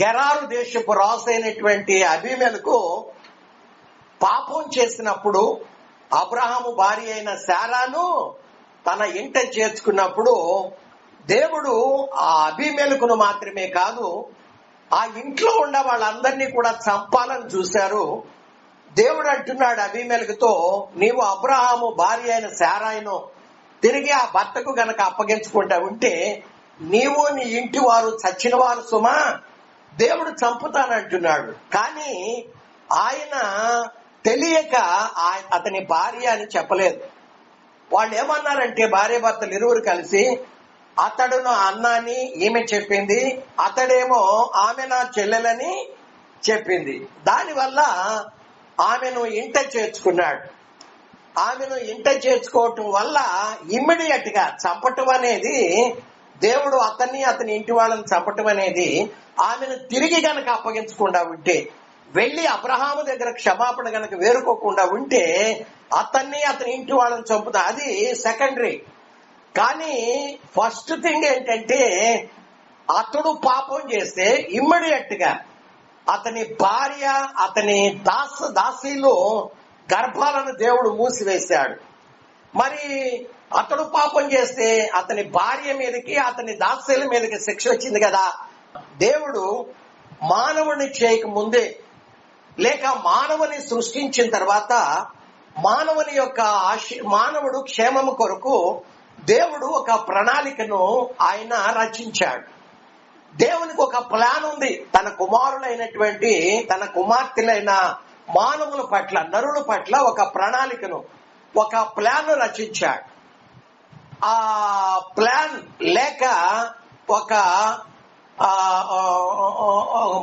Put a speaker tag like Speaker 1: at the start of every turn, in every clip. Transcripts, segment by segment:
Speaker 1: గెరారు దేశపు రాజు అయినటువంటి అబీమెలెకు పాపం చేసినప్పుడు అబ్రహాము భార్య అయిన శారాను తన ఇంట చేర్చుకున్నప్పుడు దేవుడు ఆ అబీమెలెకును మాత్రమే కాదు, ఆ ఇంట్లో ఉన్న వాళ్ళందరినీ కూడా చంపాలని చూశారు. దేవుడు అంటున్నాడు అబీమెలెకుతో, నీవు అబ్రహాము భార్య అయిన శారాయిను తిరిగి ఆ భర్తకు గనక అప్పగించుకుంటా ఉంటే నీవు నీ ఇంటి వారు చచ్చిన వారు సుమా, దేవుడు చంపుతానంటున్నాడు. కానీ ఆయన తెలియక అతని భార్య అని చెప్పలేదు. వాళ్ళు ఏమన్నారంటే భార్య భర్తలు ఇరువురు కలిసి, అతడు నా అన్న అని ఈమె చెప్పింది, అతడేమో ఆమె నా చెల్లెలని చెప్పింది. దానివల్ల ఆమెను ఇంట చేర్చుకున్నాడు. ఆమెను ఇంట చేర్చుకోవటం వల్ల ఇమ్మీడియట్ గా చంపటం అనేది, దేవుడు అతన్ని అతని ఇంటి వాళ్ళని చంపటం అనేది, ఆమెను తిరిగి గనక అప్పగించకుండా ఉంటే, వెళ్లి అబ్రహాము దగ్గర క్షమాపణ గనక వేరుకోకుండా ఉంటే అతన్ని అతని ఇంటి వాళ్ళని చంపుతా, అది సెకండరీ. కానీ ఫస్ట్ థింగ్ ఏంటంటే, అతడు పాపం చేస్తే ఇమ్మీడియట్ గా అతని భార్య అతని దాసీలు గర్భాలను దేవుడు మూసివేశాడు. మరి అతడు పాపం చేస్తే అతని భార్య మీదకి అతని దాసీల మీదకి శిక్ష వచ్చింది కదా. దేవుడు మానవుని చేయక ముందే, లేక మానవుని సృష్టించిన తర్వాత మానవుడు క్షేమము కొరకు దేవుడు ఒక ప్రణాళికను ఆయన రచించాడు. దేవునికి ఒక ప్లాన్ ఉంది. తన కుమారులైనటువంటి తన కుమార్తెలైన మానవుల పట్ల, నరుల పట్ల ఒక ప్రణాళికను, ఒక ప్లాన్ రచించాడు. ఆ ప్లాన్ లేక ఒక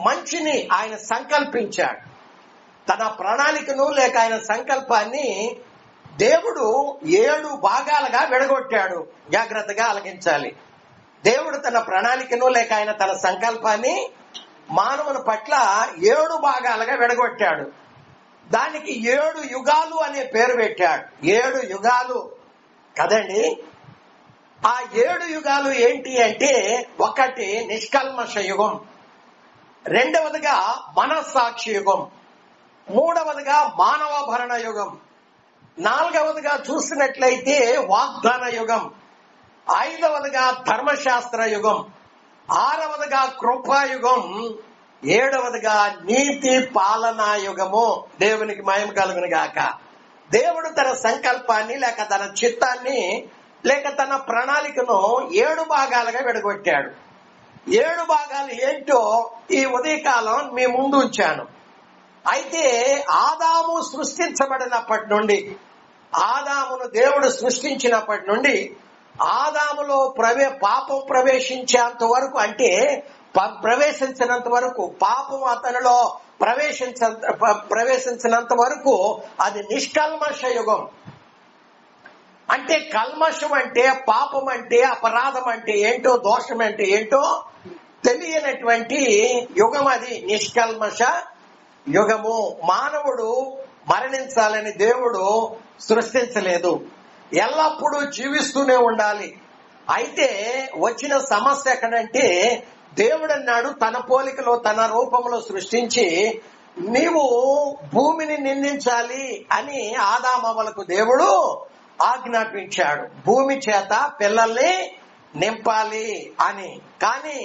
Speaker 1: మంచిని ఆయన సంకల్పించాడు. తన ప్రణాళికను లేక ఆయన సంకల్పాన్ని దేవుడు 7 భాగాలుగా విడగొట్టాడు. జాగ్రత్తగా ఆలకించాలి. దేవుడు తన ప్రణాళికను లేక ఆయన తన సంకల్పాన్ని మానవుని పట్ల 7 భాగాలుగా విడగొట్టాడు. దానికి 7 యుగాలు అనే పేరు పెట్టాడు. 7 యుగాలు కదండి. ఆ 7 యుగాలు ఏంటి అంటే, ఒకటి నిష్కల్మష యుగం, రెండవదిగా మనస్సాక్షి యుగం, మూడవదిగా మానవభరణ యుగం, నాలుగవదిగా చూసినట్లయితే వాగ్దాన యుగం, ఐదవదిగా ధర్మశాస్త్ర యుగం, ఆరవదిగా కృపాయుగం, ఏడవదిగా నీతి పాలనా యుగము. దేవునికి మహిమ కలుగును గాక. దేవుడు తన సంకల్పాన్ని లేక తన చిత్తాన్ని లేక తన ప్రణాళికను 7 భాగాలుగా విడగొట్టాడు. 7 భాగాలు ఏంటో ఈ ఉదయకాలం మీ ముందు ఉంచాను. అయితే ఆదాము సృష్టించబడినప్పటి నుండి, ఆదామును దేవుడు సృష్టించినప్పటి నుండి ఆదాములో పాపం ప్రవేశించేంత వరకు, అంటే ప్రవేశించినంత వరకు, పాపం అతనిలో ప్రవేశించినంత వరకు అది నిష్కల్మష యుగం. అంటే కల్మషం అంటే, పాపం అంటే, అపరాధం అంటే ఏంటో, దోషం అంటే ఏంటో తెలియనటువంటి యుగం అది నిష్కల్మష యుగము. మానవుడు మరణించాలని దేవుడు సృష్టించలేదు, ఎల్లప్పుడూ జీవిస్తూనే ఉండాలి. అయితే వచ్చిన సమస్య ఎక్కడంటే, దేవుడు అన్నాడు తన పోలికలో తన రూపంలో సృష్టించి నీవు భూమిని నిందించాలి అని ఆదామవ్వలకు దేవుడు ఆజ్ఞాపించాడు. భూమి చేత పిల్లల్ని నింపాలి అని. కానీ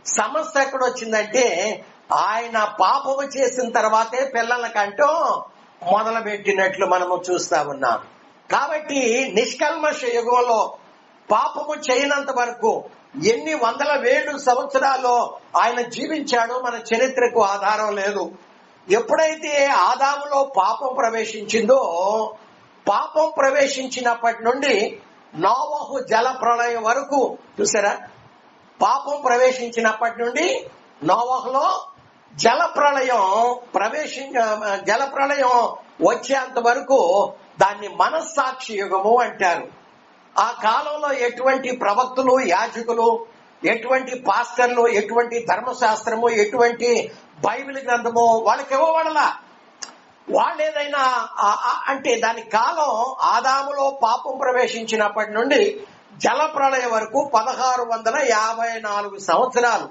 Speaker 1: సమస్య ఎక్కడొచ్చిందంటే, ఆయన పాపము చేసిన తర్వాతే పిల్లలకంటూ మొదలు పెట్టినట్లు మనము చూస్తా ఉన్నాం. కాబట్టి నిష్కల్మష యుగంలో పాపము చేయనంత వరకు ఎన్ని వందల వేలు సంవత్సరాలు ఆయన జీవించాడో మన చరిత్రకు ఆధారం లేదు. ఎప్పుడైతే ఆదాములో పాపం ప్రవేశించిందో, పాపం ప్రవేశించినప్పటి నుండి నోవహు జల ప్రళయం వరకు చూసారా, పాపం ప్రవేశించినప్పటి నుండి నోవహులో జల ప్రళయం వచ్చేంత వరకు దాన్ని మనస్సాక్షి యుగము అంటారు. ఆ కాలంలో ఎటువంటి ప్రవక్తలు, యాజకులు, ఎటువంటి పాస్టర్లు, ఎటువంటి ధర్మశాస్త్రము, ఎటువంటి బైబిల్ గ్రంథము వాళ్ళకి ఇవ్వబడలా. వాళ్ళేదైనా అంటే దాని కాలం ఆదాములో పాపం ప్రవేశించినప్పటి నుండి జల ప్రళయం వరకు 1654 సంవత్సరాలు.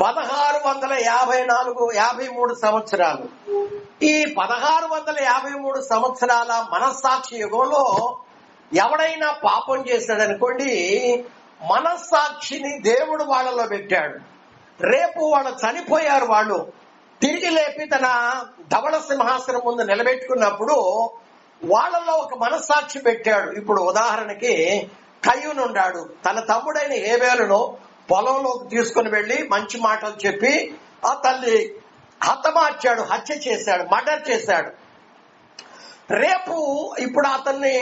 Speaker 1: 1653 సంవత్సరాలు. ఈ 1653 సంవత్సరాల మనస్సాక్షి యుగంలో ఎవడైనా పాపం చేశాడనుకోండి, మనస్సాక్షిని దేవుడు వాళ్ళలో పెట్టాడు. రేపు వాళ్ళు చనిపోయారు, వాళ్ళు తిరిగి లేపి తన ధవళ సింహాసనం ముందు నిలబెట్టుకున్నప్పుడు వాళ్ళలో ఒక మనస్సాక్షి పెట్టాడు. ఇప్పుడు ఉదాహరణకి కయ్యూను ఉన్నాడు. తన తమ్ముడైన హేబేలును పొలంలోకి తీసుకుని వెళ్లి మంచి మాటలు చెప్పి అతన్ని హతమార్చాడు, హత్య చేశాడు, మర్డర్ చేశాడు. రేపు ఇప్పుడు అతని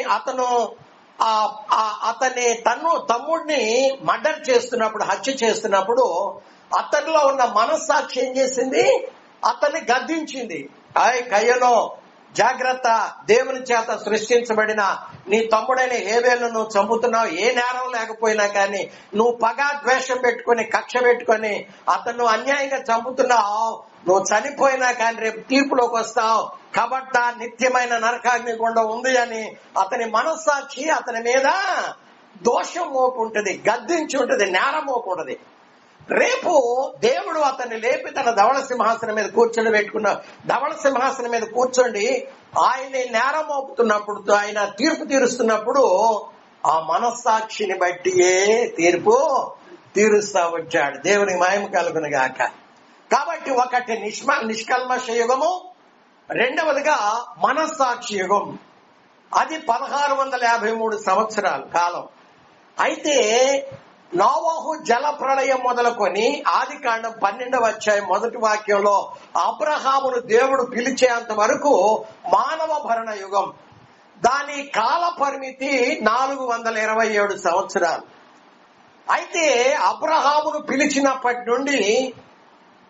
Speaker 1: తమ్ముడిని మర్డర్ చేస్తున్నప్పుడు, హత్య చేస్తున్నప్పుడు అతనిలో ఉన్న మనస్సాక్షి ఏం చేసింది? అతన్ని గద్దించింది. కయ్యనో జాగ్రత్త, దేవుని చేత సృష్టించబడిన నీ తమ్ముడైన హేబేలును నువ్వు చంపుతున్నావు. ఏ నేరం లేకపోయినా కానీ నువ్వు పగ ద్వేషం పెట్టుకుని, కక్ష పెట్టుకుని అతను అన్యాయంగా చంపుతున్నావు. నువ్వు చనిపోయినా కానీ రేపు తీర్పులోకి వస్తావు కాబట్టి నిత్యమైన నరకాగ్ని గుండం ఉంది అని అతని మనస్సాక్షి అతని మీద దోషం మోపుంటది, గద్దించి ఉంటది, నేరం మోపుంటది. రేపు దేవుడు అతన్ని లేపి తన ధవళ సింహాసనం మీద కూర్చొని పెట్టుకున్న ధవళ సింహాసనం మీద కూర్చోండి ఆయన నేరం మోపుతున్నప్పుడు, ఆయన తీర్పు తీరుస్తున్నప్పుడు ఆ మనస్సాక్షిని బట్టియే తీర్పు తీరుస్తా వచ్చాడు. దేవునికి మహిమ కలుగును గాక. కాబట్టి ఒకటి నిష్కల్మష యుగము, రెండవదిగా మనస్సాక్షి యుగం. అది 1653 సంవత్సరాల కాలం. అయితే నోవహు జల ప్రళయం మొదలుకొని ఆదికాండం 12వ అధ్యాయం 1వ వాక్యంలో అబ్రహామును దేవుడు పిలిచేంత వరకు మానవ భరణ యుగం. దాని కాల పరిమితి 427 సంవత్సరాలు. అయితే అబ్రహామును పిలిచినప్పటి నుండి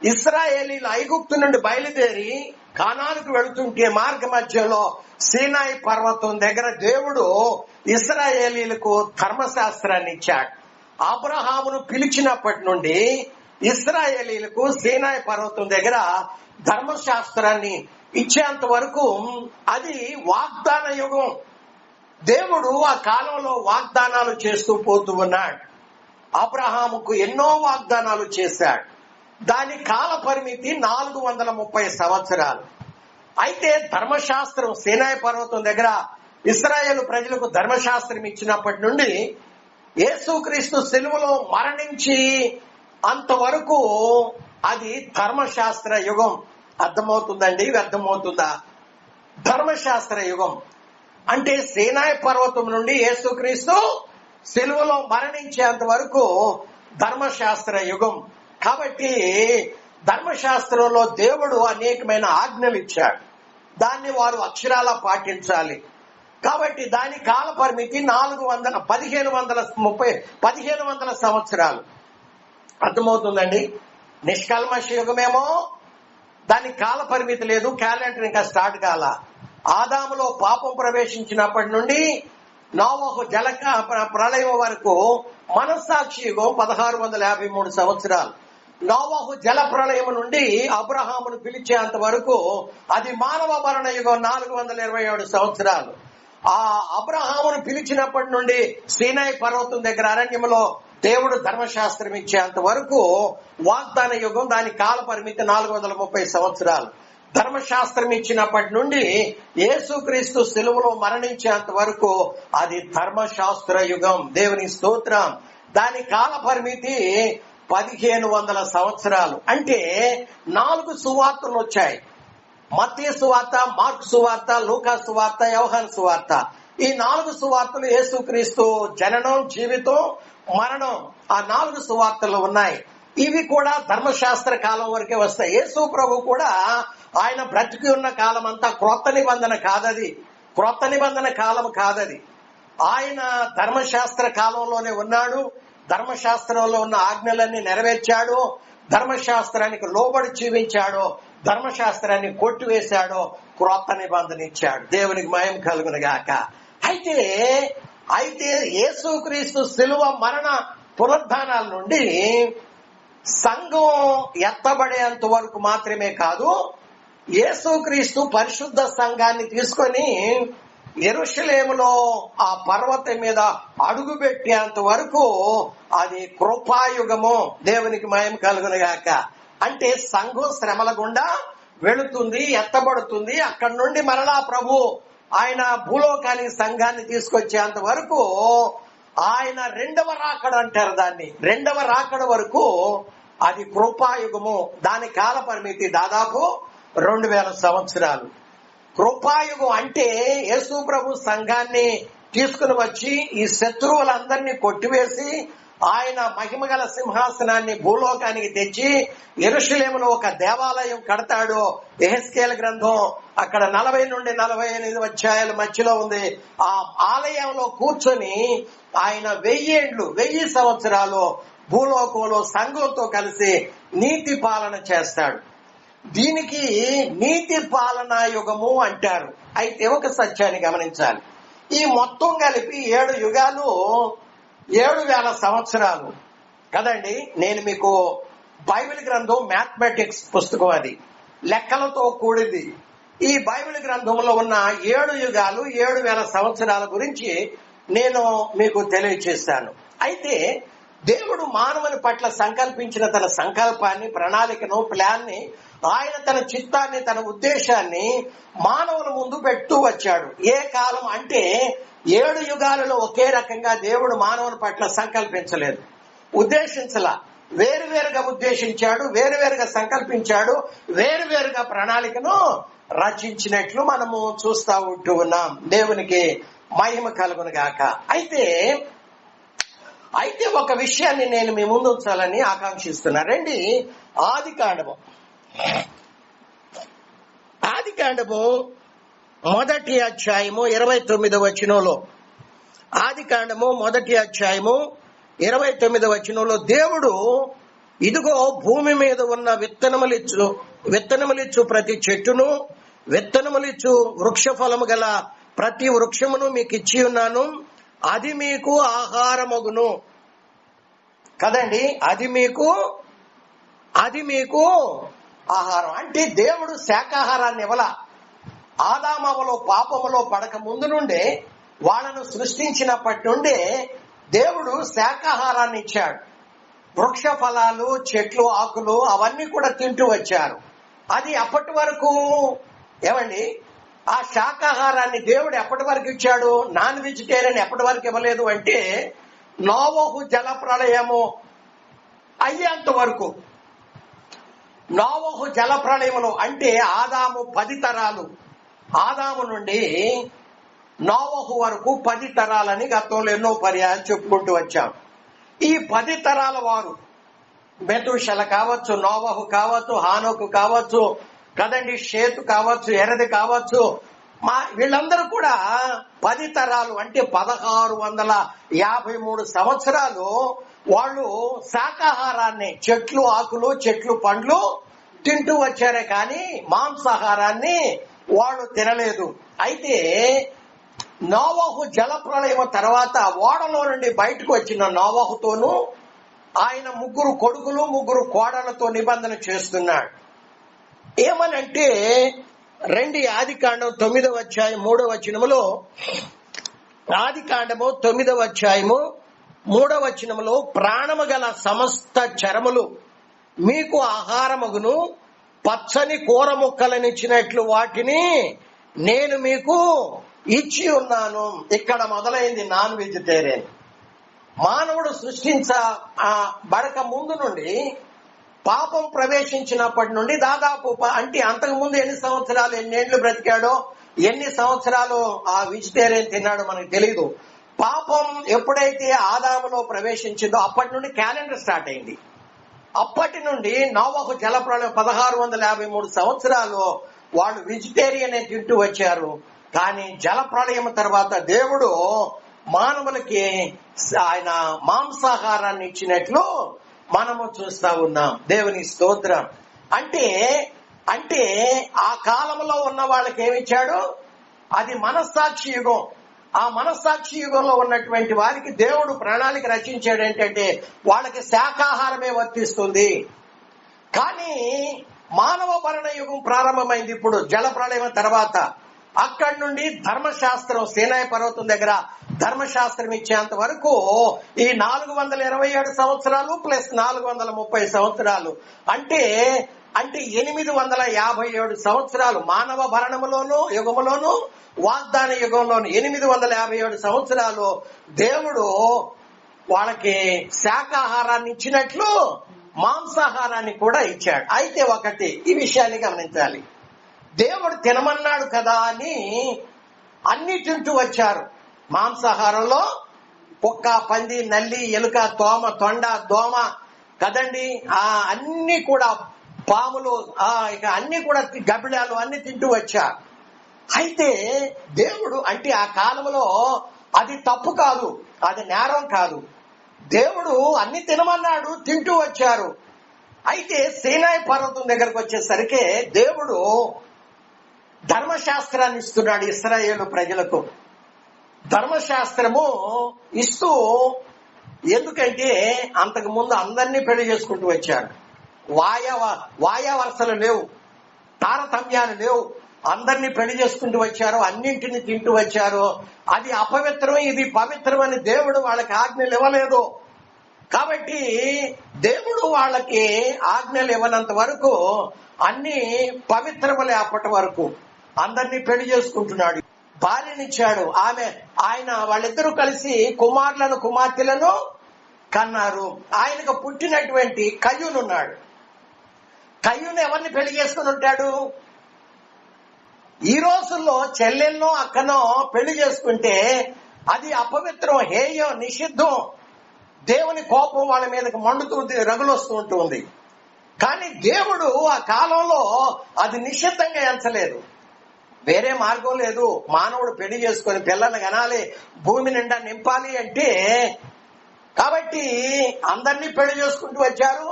Speaker 1: ఇశ్రాయేలీలు ఐగుప్తు నుండి బయలుదేరి కానానుకు వెళుతుంటే మార్గ మధ్యలో సీనాయి పర్వతం దగ్గర దేవుడు ఇశ్రాయేలీలకు ధర్మశాస్త్రాన్ని ఇచ్చాడు. అబ్రహామును పిలిచినప్పటి నుండి ఇశ్రాయేలీలకు సీనాయి పర్వతం దగ్గర ధర్మశాస్త్రాన్ని ఇచ్చేంత వరకు అది వాగ్దాన యుగం. దేవుడు ఆ కాలంలో వాగ్దానాలు చేస్తూ పోతూ ఉన్నాడు. అబ్రహాముకు ఎన్నో వాగ్దానాలు చేశాడు. దాని కాల పరిమితి 430 సంవత్సరాలు. అయితే ధర్మశాస్త్రం సీనాయి పర్వతం దగ్గర ఇశ్రాయేలు ప్రజలకు ధర్మశాస్త్రం ఇచ్చినప్పటి నుండి యేసుక్రీస్తు సిలువలో మరణించి అంతవరకు అది ధర్మశాస్త్ర యుగం. అర్థమవుతుందండి? అర్థమవుతుందా? ధర్మశాస్త్ర యుగం అంటే సీనాయి పర్వతం నుండి యేసుక్రీస్తు సిలువలో మరణించేంత వరకు ధర్మశాస్త్ర యుగం. కాబట్టి ధర్మశాస్త్రంలో దేవుడు అనేకమైన ఆజ్ఞలు ఇచ్చాడు. దాన్ని వారు అక్షరాలా పాటించాలి. కాబట్టి దాని కాల పరిమితి 1500 సంవత్సరాలు. అర్థమవుతుందండి? నిష్కల్మష యుగమేమో దాని కాల పరిమితి లేదు, క్యాలెండర్ ఇంకా స్టార్ట్ కాల. ఆదాములో పాపం ప్రవేశించినప్పటి నుండి నోవహు జల ప్రళయం వరకు మనస్సాక్షి యుగం 1653 సంవత్సరాలు. నోవహు జల ప్రళయం నుండి అబ్రహామును పిలిచేంత వరకు అది మానవ మరణ యుగం 427 సంవత్సరాలు. ఆ అబ్రహామును పిలిచినప్పటి నుండి సీనాయి పర్వతం దగ్గర అరణ్యంలో దేవుడు ధర్మశాస్త్రం ఇచ్చేంత వరకు వాగ్దాన యుగం. దాని కాల పరిమితి 430 సంవత్సరాలు. ధర్మశాస్త్రం ఇచ్చినప్పటి నుండి యేసుక్రీస్తు సిలువలో మరణించేంత వరకు అది ధర్మశాస్త్ర యుగం. దేవుని స్తోత్రం. దాని కాల పరిమితి 1500 సంవత్సరాలు. అంటే 4 సువార్తలు వచ్చాయి. మత్తయి సువార్త, మార్కు సువార్త, లూకా సువార్త, యోహాను సువార్త. ఈ 4 సువార్తలు యేసుక్రీస్తు జననం, జీవితం, మరణం, ఆ 4 సువార్తలు ఉన్నాయి. ఇవి కూడా ధర్మశాస్త్ర కాలం వరకే వస్తాయి. యేసు ప్రభు కూడా ఆయన బ్రతికి ఉన్న కాలం అంతా క్రొత్త నిబంధన కాదది, క్రొత్త నిబంధన కాలం కాదది. ఆయన ధర్మశాస్త్ర కాలంలోనే ఉన్నాడు. ధర్మశాస్త్రంలో ఉన్న ఆజ్ఞలన్నీ నెరవేర్చాడు. ధర్మశాస్త్రానికి లోబడి జీవించాడు. ధర్మశాస్త్రాన్ని కొట్టివేశాడు. క్రొత్త నిబంధన ఇచ్చాడు. దేవునికి మహిమ కలుగును గాక. అయితే యేసుక్రీస్తు శిలువ మరణ పునరుద్ధానాల నుండి సంఘం ఎత్తబడేంత వరకు మాత్రమే కాదు, యేసుక్రీస్తు పరిశుద్ధ సంఘాన్ని తీసుకొని యెరూషలేములో ఆ పర్వతం మీద అడుగు పెట్టేంత వరకు అది కృపాయుగము. దేవునికి మహిమ కలుగునుగాక. అంటే సంఘం శ్రమల గుండా వెళుతుంది, ఎత్తబడుతుంది. అక్కడి నుండి మరలా ప్రభు ఆయన భూలోకానికి సంఘాన్ని తీసుకొచ్చేంత వరకు ఆయన రెండవ రాకడ అంటారు దాన్ని. రెండవ రాకడ వరకు అది కృపాయుగము. దాని కాల పరిమితి దాదాపు 2000 సంవత్సరాలు. కృపాయుగం అంటే యేసు ప్రభు సంఘాన్ని తీసుకుని వచ్చి ఈ శత్రువులందరినీ కొట్టివేసి ఆయన మహిమగల సింహాసనాన్ని భూలోకానికి తెచ్చి యెరూషలేములో ఒక దేవాలయం కడతాడు. యెహెజ్కేలు గ్రంథం అక్కడ 40 నుండి 48 అధ్యాయాల మధ్యలో ఉంది. ఆ ఆలయంలో కూర్చొని ఆయన 1000 సంవత్సరాలు భూలోకంలో సంఘంతో కలిసి నీతి పాలన చేస్తాడు. దీనికి నీతి పాలనా యుగము అంటారు. అయితే ఒక సత్యాన్ని గమనించాలి. ఈ మొత్తం కలిపి 7 యుగాలు 7000 సంవత్సరాలు కదండి. నేను మీకు బైబిల్ గ్రంథం మ్యాథమెటిక్స్ పుస్తకం, అది లెక్కలతో కూడింది. ఈ బైబిల్ గ్రంథంలో ఉన్న 7 యుగాలు 7000 సంవత్సరాల గురించి నేను మీకు తెలియజేశాను. అయితే దేవుడు మానవుని పట్ల సంకల్పించిన తన సంకల్పాన్ని, ప్రణాళికను, ప్లాన్ ని, ఆయన తన చిత్తాన్ని, తన ఉద్దేశాన్ని మానవుల ముందు పెడుతూ వచ్చాడు. ఏ కాలం అంటే 7 యుగాలలో ఒకే రకంగా దేవుడు మానవుని పట్ల సంకల్పించలేదు, ఉద్దేశించలా. వేరువేరుగా ఉద్దేశించాడు, వేరువేరుగా సంకల్పించాడు, వేరువేరుగా ప్రణాళికను రచించినట్లు మనము చూస్తూ ఉంటూ ఉన్నాం. దేవునికి మహిమ కలుగునుగాక. అయితే ఒక విషయాన్ని నేను మీ ముందు ఉంచాలని ఆకాంక్షిస్తున్నా. రండి, ఆదికాండము 1వ అధ్యాయము 29వ వచనంలో, ఆదికాండము 1వ అధ్యాయము 29వ వచనంలో దేవుడు, ఇదిగో భూమి మీద ఉన్న విత్తనములిచ్చు ప్రతి చెట్టును, విత్తనములిచ్చు వృక్ష ఫలము గల ప్రతి వృక్షమును మీకు ఇచ్చి ఉన్నాను, అది మీకు ఆహారమగును. కదండి, అది మీకు ఆహారం. అంటే దేవుడు శాకాహారాన్ని ఇవ్వలా. ఆదామవలో పాపములో పడక ముందు నుండే, వాళ్ళను సృష్టించినప్పటి నుండే దేవుడు శాకాహారాన్ని ఇచ్చాడు. వృక్ష ఫలాలు, చెట్లు, ఆకులు అవన్నీ కూడా తింటూ వచ్చారు. అది అప్పటి వరకు ఏమండి, ఆ శాకాహారాన్ని దేవుడు ఎప్పటి వరకు ఇచ్చాడు? నాన్ వెజిటేరియన్ ఎప్పటి వరకు ఇవ్వలేదు అంటే నోవహు జల ప్రళయము అయ్యేంత వరకు. నోవహు జల ప్రళయములో అంటే ఆదాము 10 తరాలు, ఆదాము నుండి నోవహు వరకు 10 తరాలని గతంలో ఎన్నో పర్యాయాలు చెప్పుకుంటూ వచ్చాం. ఈ 10 తరాల వారు మెతూషెల కావచ్చు, నోవహు కావచ్చు, హానోకు కావచ్చు, కదండి, షేతు కావచ్చు, ఎరది కావచ్చు, వీళ్ళందరూ కూడా 10 తరాలు అంటే 1653 సంవత్సరాలు వాళ్ళు శాకాహారాన్ని, చెట్లు ఆకులు, చెట్లు పండ్లు తింటూ వచ్చారే కానీ మాంసాహారాన్ని వాళ్ళు తినలేదు. అయితే నోవహు జలప్రళయం తర్వాత ఓడలో నుండి బయటకు వచ్చిన నోవహుతోనూ ఆయన 3 కొడుకులు 3 కోడలతో నిబంధన చేస్తున్నాడు. ఏమనంటే రండి, ఆదికాండం 9వ అధ్యాయం 3వ వచనములో, ఆదికాండము 9వ అధ్యాయము 3వ వచనములో, ప్రాణము గల సమస్త చరములు మీకు ఆహారమగును, పచ్చని కూర ముక్కలనిచ్చినట్లు వాటిని నేను మీకు ఇచ్చి ఉన్నాను. ఇక్కడ మొదలైంది నాన్ వెజిటేరియన్. మానవుడు బడక ముందు నుండి, పాపం ప్రవేశించినప్పటి నుండి దాదాపు అంటే అంతకు ముందు ఎన్ని సంవత్సరాలు, ఎన్నేళ్లు బ్రతికాడో, ఎన్ని సంవత్సరాలు ఆ వెజిటేరియన్ తిన్నాడో మనకు తెలియదు. పాపం ఎప్పుడైతే ఆదాములో ప్రవేశించిందో అప్పటి నుండి క్యాలెండర్ స్టార్ట్ అయింది. అప్పటి నుండి నోవహు జలప్రళయం 1653 సంవత్సరాలు వాళ్ళు వెజిటేరియన్ తింటూ వచ్చారు. కానీ జలప్రళయం తర్వాత దేవుడు మానవులకి ఆయన మాంసాహారాన్ని ఇచ్చినట్లు మనము చూస్తా ఉన్నాం. దేవుని స్తోత్రం. అంటే ఆ కాలంలో ఉన్న వాళ్ళకి ఏమిచ్చాడు? అది మనస్సాక్షి యుగం. ఆ మనస్సాక్షి యుగంలో ఉన్నటువంటి వారికి దేవుడు ప్రణాళిక రచించాడు. ఏంటంటే వాళ్ళకి శాకాహారమే వర్తిస్తుంది. కానీ మానవ భరణ యుగం ప్రారంభమైంది ఇప్పుడు జల ప్రళయం తర్వాత. అక్కడి నుండి ధర్మశాస్త్రం సీనాయి పర్వతం దగ్గర ధర్మశాస్త్రం ఇచ్చేంత వరకు ఈ 427 సంవత్సరాలు ప్లస్ 430 సంవత్సరాలు అంటే 857 సంవత్సరాలు మానవ భరణములోను యుగములోను వాగ్దాన యుగంలోను 857 సంవత్సరాలు దేవుడు వాళ్ళకి శాకాహారాన్ని ఇచ్చినట్లు మాంసాహారాన్ని కూడా ఇచ్చాడు. అయితే ఒకటి ఈ విషయాన్ని గమనించాలి, దేవుడు తినమన్నాడు కదా అని అన్ని తింటూ వచ్చారు. మాంసాహారంలో కుక్క, పంది, నల్లి, ఎలుక, తోమ, తొండ, దోమ కదండి, అన్ని కూడా పాములు, ఇక అన్ని కూడా గబ్బిడాలు అన్ని తింటూ వచ్చారు. అయితే దేవుడు అంటే ఆ కాలంలో అది తప్పు కాదు, అది నేరం కాదు. దేవుడు అన్ని తినమన్నాడు, తింటూ వచ్చారు. అయితే సీనాయి పర్వతం దగ్గరకు వచ్చేసరికి దేవుడు ధర్మశాస్త్రాన్ని ఇస్తున్నాడు ఇశ్రాయేలు ప్రజలకు. ధర్మశాస్త్రము ఇస్తూ, ఎందుకంటే అంతకు ముందు అందరినీ పెళ్లి చేసుకుంటూ వచ్చాడు. వాయావరసలు లేవు, తారతమ్యాలు లేవు, అందరినీ పెళ్లి చేసుకుంటూ వచ్చారు, అన్నింటినీ తింటూ వచ్చారు. అది అపవిత్రం, ఇది పవిత్రం అని దేవుడు వాళ్ళకి ఆజ్ఞలు ఇవ్వలేదు. కాబట్టి దేవుడు వాళ్ళకి ఆజ్ఞలు ఇవ్వనంత వరకు అన్ని పవిత్రములే. అప్పటి వరకు అందరినీ పెళ్లి చేసుకుంటున్నాడు. భార్యనిచ్చాడు. ఆయన వాళ్ళిద్దరూ కలిసి కుమారులను కుమార్తెలను కన్నారు. ఆయనకు పుట్టినటువంటి కయ్యూనున్నాడు. కయ్యూను ఎవరిని పెళ్లి చేసుకుని ఉంటాడు? ఈ రోజుల్లో చెల్లెన్నో అక్కనో పెళ్లి చేసుకుంటే అది అపవిత్రం, హేయం, నిషిద్ధం. దేవుని కోపం వాళ్ళ మీదకి మండుతూ రగులొస్తూ ఉంటుంది. కానీ దేవుడు ఆ కాలంలో అది నిషిద్ధంగా ఎంచలేదు. వేరే మార్గం లేదు. మానవుడు పెళ్లి చేసుకొని పిల్లల్ని కనాలి, భూమి నిండా నింపాలి అంటే. కాబట్టి అందరినీ పెళ్లి చేసుకుంటూ వచ్చారు,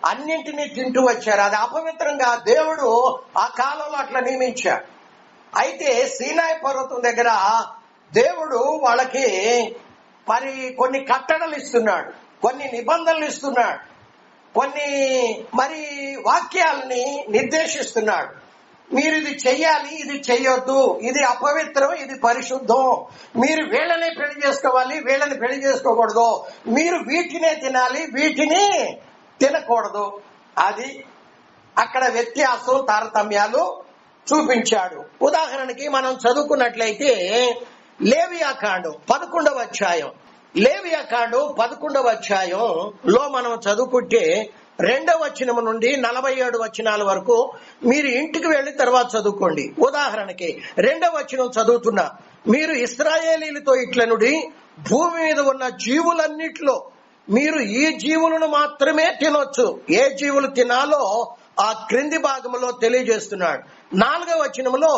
Speaker 1: అన్నింటినీ తింటూ వచ్చారు. అది అపవిత్రంగా దేవుడు ఆ కాలంలో అట్లా నియమించాడు. అయితే సీనాయి పర్వతం దగ్గర దేవుడు వాళ్ళకి కొన్ని కట్టడలు ఇస్తున్నాడు, కొన్ని నిబంధనలు ఇస్తున్నాడు, కొన్ని వాక్యాలని నిర్దేశిస్తున్నాడు. మీరు ఇది చెయ్యాలి, ఇది చెయ్యొద్దు, ఇది అపవిత్రం, ఇది పరిశుద్ధం, మీరు వీళ్ళని పెళ్లి చేసుకోవాలి, వీళ్ళని పెళ్లి చేసుకోకూడదు, మీరు వీటినే తినాలి, వీటిని తినకూడదు. అది అక్కడ వ్యత్యాసం, తారతమ్యాలు చూపించాడు. ఉదాహరణకి మనం చదువుకున్నట్లయితే లేవియాకాండం 11వ అధ్యాయం, లేవియాకాండం 11వ అధ్యాయంలో మనం చదువుకుంటే 2వ వచనం నుండి 47 వచనాల వరకు మీరు ఇంటికి వెళ్లి తర్వాత చదువుకోండి. ఉదాహరణకి 2వ వచనం చదువుతున్నా, మీరు ఇశ్రాయేలీలతో ఇట్లనుడి, భూమి మీద ఉన్న జీవులన్నిట్లో మీరు ఈ జీవులను మాత్రమే తినొచ్చు. ఏ జీవులు తినాలో ఆ క్రింది భాగంలో తెలియజేస్తున్నాడు. 4వ వచనంలో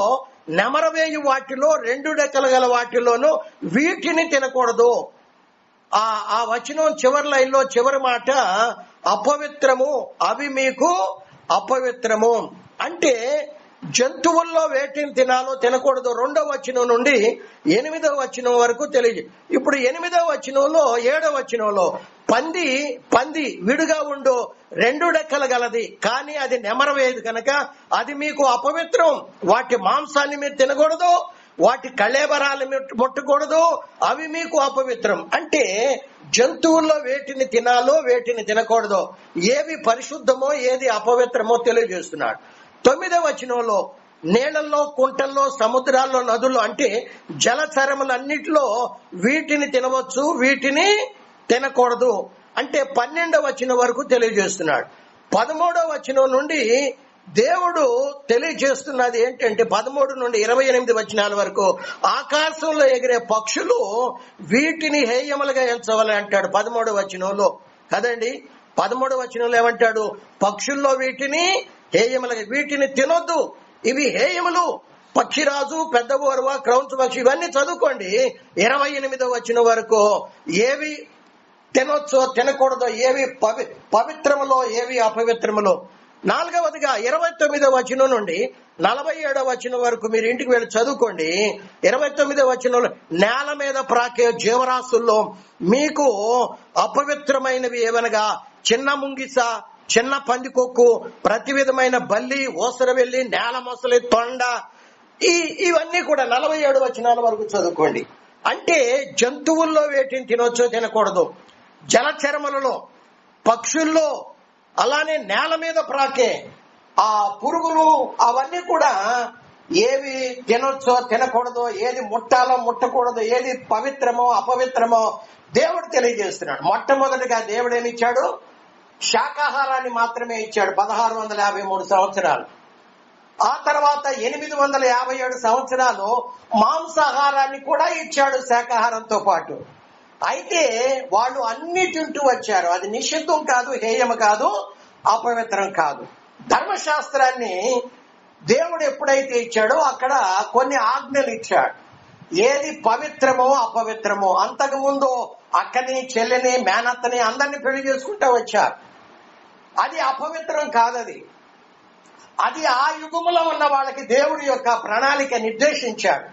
Speaker 1: నెమరవేయు వాటిలో 2 రెక్కలు గల వాటిలోనూ వీటిని తినకూడదు. ఆ వచనం చివరి లైన్లో చివరి మాట అపవిత్రము, అవి మీకు అపవిత్రము. అంటే జంతువుల్లో వేటిని తినాలో తినకూడదు. 2వ వచనం నుండి 8వ వచనం వరకు తెలియదు. ఇప్పుడు 8వ వచనంలో 7వ వచనంలో పంది విడిగా ఉండు, 2 రెక్కలు గలది, కానీ అది నెమరవేయదు కనుక అది మీకు అపవిత్రం. వాటి మాంసాన్ని మీరు తినకూడదు, వాటి కళేబరాలు ముట్టకూడదు, అవి మీకు అపవిత్రం. అంటే జంతువుల్లో వేటిని తినాలో వేటిని తినకూడదు, ఏవి పరిశుద్ధమో ఏది అపవిత్రమో తెలియజేస్తున్నాడు. 9వ వచనంలో నీళ్లలో, కుంటల్లో, సముద్రాల్లో, నదుల్లో అంటే జలచరములన్నిటిలో వీటిని తినవచ్చు, వీటిని తినకూడదు అంటే 12వ వచనం వరకు తెలియజేస్తున్నాడు. 13వ వచనం నుండి దేవుడు తెలియజేస్తున్నది ఏంటంటే 13 నుండి 28 వచనాల వరకు ఆకాశంలో ఎగిరే పక్షులు వీటిని హేయములుగా ఎంచవాలి అంటాడు 13వ వచనంలో కదండి. 13వ వచనంలో ఏమంటాడు? పక్షుల్లో వీటిని హేయములుగా, వీటిని తినొద్దు, ఇవి హేయములు. పక్షిరాజు, పెద్ద ఓర్వ, క్రౌంచ పక్షి, ఇవన్నీ చదువుకోండి. 28వ వచనం వరకు ఏవి తినొచ్చో తినకూడదో, ఏవి పవిత్రములో ఏవి అపవిత్రములో. 4వదిగా 29వ వచనం నుండి 47వ వచనం వరకు మీరు ఇంటికి వెళ్ళి చదువుకోండి. 29వ వచనంలో నేల మీద ప్రాకే జీవరాశుల్లో మీకు అపవిత్రమైనవి ఏవనగా చిన్న ముంగిస, చిన్న పందికొక్కు, ప్రతి విధమైన బల్లి, ఓసరవెల్లి, నేల మొసలి, తొండ, ఇవన్నీ కూడా 47 వచనాల వరకు చదువుకోండి. అంటే జంతువుల్లో వేటిని తినొచ్చో తినకూడదు, జలచరములలో, పక్షుల్లో, అలానే నేల మీద ప్రాకే ఆ పురుగులు, అవన్నీ కూడా ఏవి తినొచ్చో తినకూడదో, ఏది ముట్టాలో ముట్టకూడదు, ఏది పవిత్రమో అపవిత్రమో దేవుడు తెలియజేస్తున్నాడు. మొట్టమొదటిగా దేవుడు ఏమిచ్చాడు? శాకాహారాన్ని మాత్రమే ఇచ్చాడు 1653 సంవత్సరాలు. ఆ తర్వాత 857 సంవత్సరాలు మాంసాహారాన్ని కూడా ఇచ్చాడు శాకాహారంతో పాటు. అయితే వాళ్ళు అన్ని తింటూ వచ్చారు. అది నిషిద్ధం కాదు, హేయం కాదు, అపవిత్రం కాదు. ధర్మశాస్త్రాన్ని దేవుడు ఎప్పుడైతే ఇచ్చాడో అక్కడ కొన్ని ఆజ్ఞలు ఇచ్చాడు. ఏది పవిత్రమో అపవిత్రమో. అంతకుముందు అక్కని, చెల్లిని, మేనత్తని అందరినీ పెళ్లి చేసుకుంటూ వచ్చారు. అది అపవిత్రం కాదది. అది ఆ యుగంలో ఉన్న వాళ్ళకి దేవుడి యొక్క ప్రణాళిక నిర్దేశించాడు.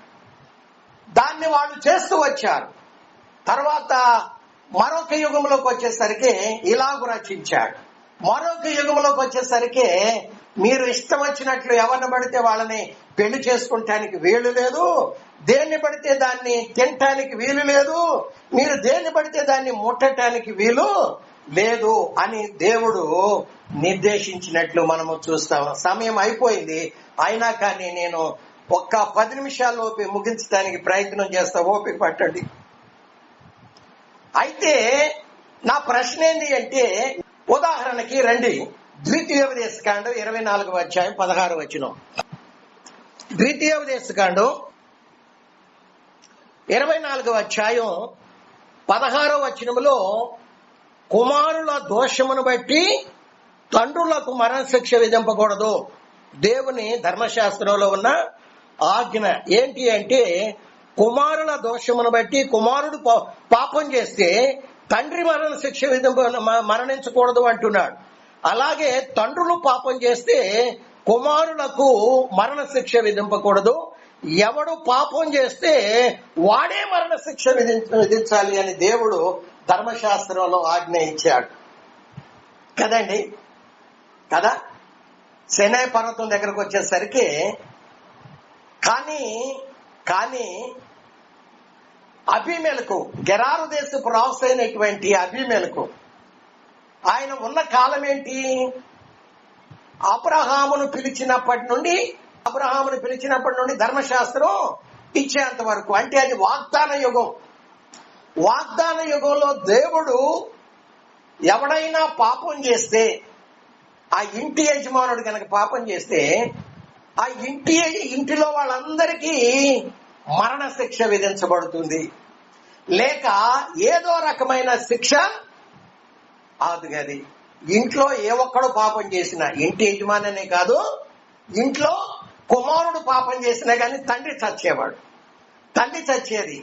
Speaker 1: దాన్ని వాళ్ళు చేస్తూ వచ్చారు. తర్వాత మరొక యుగంలోకి వచ్చేసరికి ఇలాగు రచించాడు. మరొక యుగంలోకి వచ్చేసరికి మీరు ఇష్టం వచ్చినట్లు ఎవరిని పడితే వాళ్ళని పెళ్లి చేసుకుంటానికి వీలు లేదు, దేన్ని పడితే దాన్ని తినటానికి వీలు లేదు, మీరు దేన్ని పడితే దాన్ని ముట్టడానికి వీలు లేదు అని దేవుడు నిర్దేశించినట్లు మనము చూస్తాం. సమయం అయిపోయింది, అయినా కానీ నేను ఒక్క 10 నిమిషాల్లోపు ముగించడానికి ప్రయత్నం చేస్తా, ఓపిక పట్టండి. అయితే నా ప్రశ్న ఏంటి అంటే, ఉదాహరణకి రండి, ద్వితీయోపదేశకాండం 24వ అధ్యాయం 16వ వచనం. ద్వితీయోపదేశకాండం 24వ అధ్యాయం 16వ వచనములో కుమారుల దోషమును బట్టి తండ్రులకు మరణశిక్ష విధింపకూడదు. దేవుని ధర్మశాస్త్రంలో ఉన్న ఆజ్ఞ ఏంటి అంటే, కుమారుల దోషమును బట్టి కుమారుడు పాపం చేస్తే తండ్రి మరణశిక్ష మరణించకూడదు అంటున్నాడు. అలాగే తండ్రులు పాపం చేస్తే కుమారులకు మరణశిక్ష విధింపకూడదు. ఎవడు పాపం చేస్తే వాడే మరణశిక్ష విధించాలి అని దేవుడు ధర్మశాస్త్రంలో ఆజ్ఞ ఇచ్చాడు కదండి. కదా, సినాయి పర్వతం దగ్గరకు వచ్చేసరికి కానీ అబీమెలెకు, గెరారు దేశపు రాజు అయినటువంటి అబీమెలెకు, ఆయన ఉన్న కాలం ఏంటి? అబ్రహామును పిలిచినప్పటి నుండి ధర్మశాస్త్రం ఇచ్చేంత వరకు, అంటే అది వాగ్దాన యుగం. వాగ్దాన యుగంలో దేవుడు ఎవడైనా పాపం చేస్తే, ఆ ఇంటి యజమానుడు కనుక పాపం చేస్తే ఆ ఇంటిలో వాళ్ళందరికీ మరణ శిక్ష విధించబడుతుంది, లేక ఏదో రకమైన శిక్ష ఆదుగది. ఇంట్లో ఏ ఒక్కడు పాపం చేసినా, ఇంటి యజమానే కాదు, ఇంట్లో కుమారుడు పాపం చేసినా కానీ తండ్రి చచ్చేవాడు, తల్లి చచ్చేది.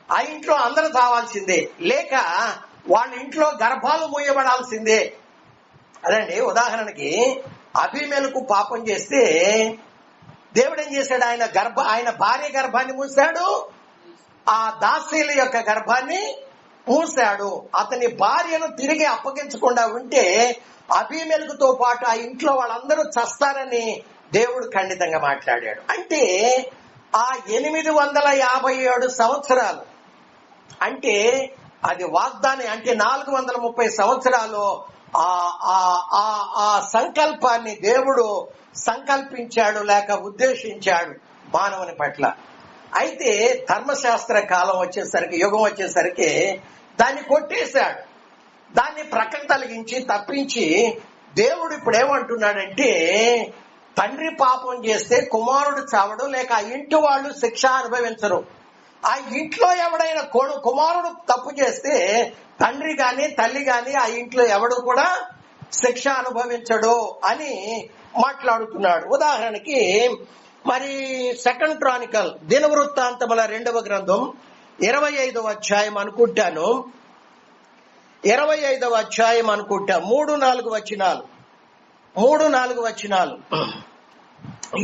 Speaker 1: ఆ ఇంట్లో అందరూ చావాల్సిందే, లేక వాళ్ళ ఇంట్లో గర్భాలు మూయబడాల్సిందే. అదండి, ఉదాహరణకి అబీమెలెకు పాపం చేస్తే దేవుడు ఏం చేశాడు? ఆయన భార్య గర్భాన్ని మూసాడు, ఆ దాసీల యొక్క గర్భాన్ని మూసాడు. అతని భార్యను తిరిగి అప్పగించకుండా ఉంటే అబీమెలెకుతో పాటు ఆ ఇంట్లో వాళ్ళందరూ చస్తారని దేవుడు ఖండితంగా మాట్లాడాడు. అంటే ఆ 857 సంవత్సరాలు, అంటే అది వాగ్దానం, అంటే 430 సంవత్సరాలు ఆ సంకల్పాన్ని దేవుడు సంకల్పించాడు, లేక ఉద్దేశించాడు మానవుని పట్ల. అయితే ధర్మశాస్త్ర కాలం వచ్చేసరికి, యుగం వచ్చేసరికి దాన్ని కొట్టేశాడు. దాన్ని ప్రక్కన తొలగించి తప్పించి దేవుడు ఇప్పుడు ఏమంటున్నాడంటే, తండ్రి పాపం చేస్తే కుమారుడు చావడు, లేక ఆ ఇంటి వాళ్ళు శిక్ష అనుభవించరు. ఆ ఇంట్లో ఎవడైనా కుమారుడు తప్పు చేస్తే తండ్రి గాని తల్లి గాని ఆ ఇంట్లో ఎవడు కూడా శిక్ష అనుభవించడు అని మాట్లాడుతున్నాడు. ఉదాహరణకి మరి 2 క్రానికల్, దినవృత్తాంతముల 2వ గ్రంథం 25వ అధ్యాయం అనుకుంటాను, 25వ అధ్యాయం అనుకుంటా, 3-4 వచనాలు.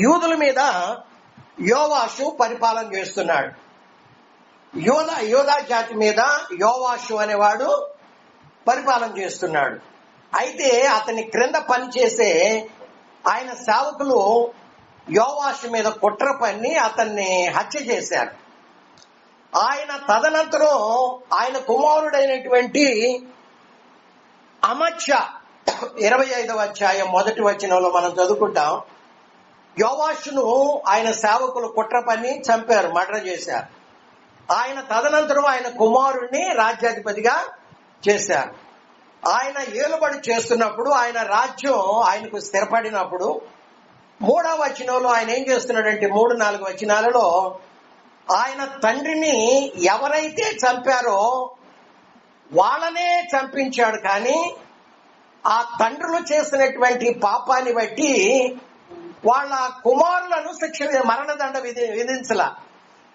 Speaker 1: యూదుల మీద యోవాషు పరిపాలన చేస్తున్నాడు. యోధా జాతి మీద యోవాషు అనేవాడు పరిపాలన చేస్తున్నాడు. అయితే అతని క్రింద పనిచేసే ఆయన సేవకులు యోవాషు మీద కుట్ర పన్ని అతన్ని హత్య చేశాడు. ఆయన తదనంతరం ఆయన కుమారుడైనటువంటి అమచ్య 25వ అధ్యాయం 1వ వచనంలో మనం చదువుకుంటాం. యోవాషును ఆయన సేవకులు కుట్ర పన్ని చంపారు, మర్డర్ చేశారు. ఆయన తదనంతరం ఆయన కుమారుణ్ణి రాజ్యాధిపతిగా చేశారు. ఆయన ఏలుబడి చేస్తున్నప్పుడు, ఆయన రాజ్యం ఆయనకు స్థిరపడినప్పుడు 3వ వచనంలో ఆయన ఏం చేస్తున్నాడంటే 3-4 వచనాలలో ఆయన తండ్రిని ఎవరైతే చంపారో వాళ్ళనే చంపించాడు. కానీ ఆ తండ్రులు చేసినటువంటి పాపాన్ని బట్టి వాళ్ళ కుమారులను మరణదండ విధించలా.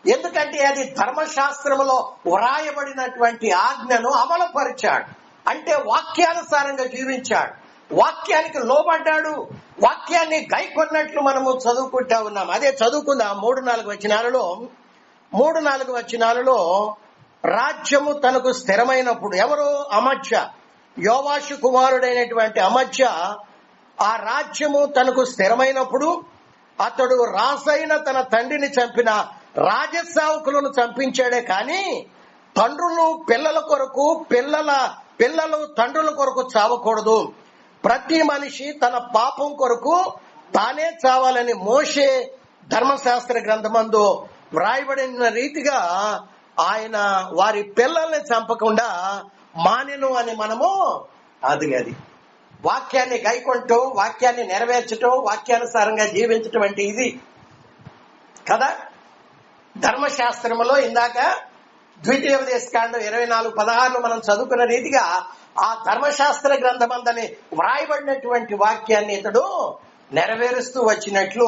Speaker 1: ఎందుకంటే అది ధర్మశాస్త్రములో వ్రాయబడినటువంటి ఆజ్ఞను అమలుపరిచాడు. అంటే వాక్యానుసారంగా జీవించాడు, వాక్యానికి లోబడ్డాడు, వాక్యాన్ని గైకొన్నట్లు మనము చదువుకుంటా ఉన్నాం. అదే చదువుకుందాం 3-4 వచనాలలో రాజ్యము తనకు స్థిరమైనప్పుడు, ఎవరు? అమచ్య, యోవాషు కుమారుడైనటువంటి అమచ్య. ఆ రాజ్యము తనకు స్థిరమైనప్పుడు అతడు రాసైన తన తండ్రిని చంపిన రాజసేవకులను చంపించాడే కానీ తండ్రులు పిల్లల కొరకు, పిల్లలు తండ్రుల కొరకు చావకూడదు. ప్రతి మనిషి తన పాపం కొరకు తానే చావాలని మోషే ధర్మశాస్త్ర గ్రంథమందు వ్రాయబడిన రీతిగా ఆయన వారి పిల్లల్ని చంపకుండా మానెను అని మనము అది వాక్యాన్ని గైకొంటూ, వాక్యాన్ని నెరవేర్చటం, వాక్యానుసారంగా జీవించటం అంటే ఇది కదా. ధర్మశాస్త్రములో ఇందాక ద్వితీయోపదేశకాండం 24:16 మనం చదువుకున్న రీతిగా ఆ ధర్మశాస్త్ర గ్రంథమందని వ్రాయబడినటువంటి వాక్యాన్ని ఇతడు నెరవేరుస్తూ వచ్చినట్లు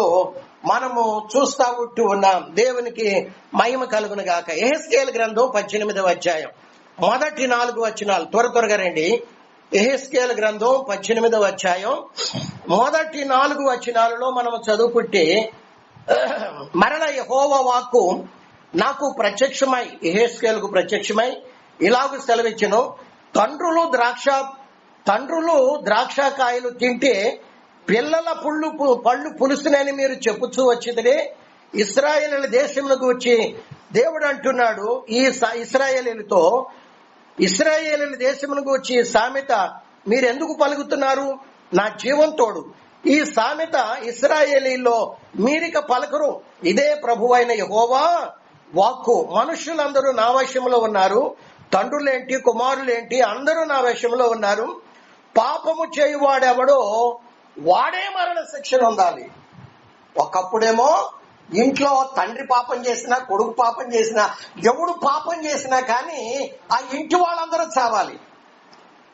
Speaker 1: మనము చూస్తా ఉంటూ ఉన్నాం. దేవునికి మహిమ కలుగును గాక. యెహెజ్కేలు గ్రంథం 18వ అధ్యాయం మొదటి 4 వచనాలు, త్వరగా రండి. యెహెజ్కేలు గ్రంథం 18వ అధ్యాయం మొదటి 4 వచనాలలో మనము చదువుకుంటే, మరల యెహోవా వాక్కు నాకు ప్రత్యక్షమై, యెహెజ్కేలుకు ప్రత్యక్షమై ఇలాగ సెలవిచ్చెను, తండ్రులు ద్రాక్షకాయలు తింటే పిల్లల పళ్ళు పులుసునని మీరు చెప్పుచూ వచ్చిదిరే. ఇశ్రాయేలీయుల దేశమునకు వచ్చి దేవుడు అంటున్నాడు ఈ ఇశ్రాయేలీయుల దేశమునకు వచ్చి సామెత మీరెందుకు పలుకుతున్నారు? నా జీవం తోడు, ఈ సామెత ఇశ్రాయేలీలో మీరిక పలకరు. ఇదే ప్రభువైన యెహోవా వాక్కు. మనుషులందరూ నా వశంలో ఉన్నారు, తండ్రులేంటి కుమారులేంటి అందరూ నా వశంలో ఉన్నారు. పాపము చేయువాడెవడో వాడే మరణ శిక్షణ ఉండాలి. ఒకప్పుడేమో ఇంట్లో తండ్రి పాపం చేసినా, కొడుకు పాపం చేసినా, ఎవడు పాపం చేసినా కానీ ఆ ఇంటి వాళ్ళందరూ చావాలి.